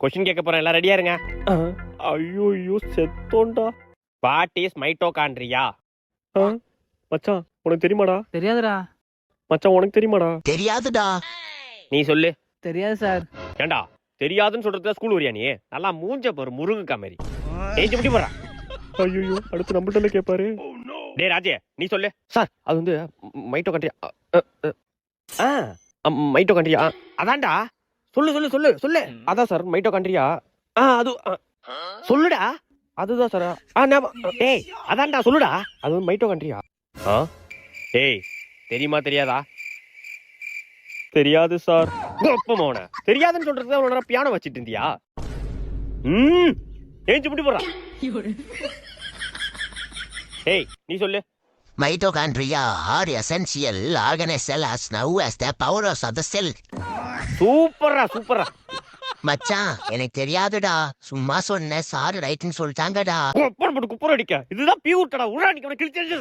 Question கேட்க போறேன், எல்லாம் ரெடியா இருங்க. ஐயோ செத்தோண்டா. What is mitochondria? மச்சான் உனக்கு தெரியுமாடா? தெரியாதுடா. மச்சான் உனக்கு தெரியுமாடா? தெரியாதுடா. நீ சொல்லு. தெரியாது சார். ஏண்டா தெரியாதுன்னு சொல்றதுல ஸ்கூல் வரியா நீ? நல்லா மூஞ்ச பாரு, முருங்கக்கா மாதிரி. ஏஞ்சி முடி போறா. ஐயோ அடுத்து நம்மள்ட்ட கேட்பாரு. டேய் ராஜே நீ சொல்லு. சார் அது வந்து மைட்டோகாண்ட்ரியா. மைட்டோகாண்ட்ரியா அதான்டா. சொல்லு சொல்லு சொல்லு சொல்லு. அதான் சார் மைட்டோகாண்ட்ரியா. அது சொல்லுடா. அதுதான் சார். டேய் அதான்டா சொல்லுடா. அது வந்து மைட்டோகாண்ட்ரியா. டேய் தெரியுமா தெரியாதா? தெரியாது சார். கோப்பமோன தெரியாதுன்னு சொல்றதுக்கு உன்னோட பியானோ வச்சிட்டு இருந்தியா? ஏஞ்சி முடி போறா. டேய் நீ சொல்லு. Mitochondria are essential organelles as now as the powers of the cell. சூப்பரா சூப்பரா. மச்சான் எனக்கு தெரியாதுடா, சும்மா சொன்ன சார் ரைட்னு சொல்லிட்டாங்கடா. குப்பர் போட்டு குப்பர் அடிக்க இதுதான் பியூர்டா. உடா நீ கிழிச்சு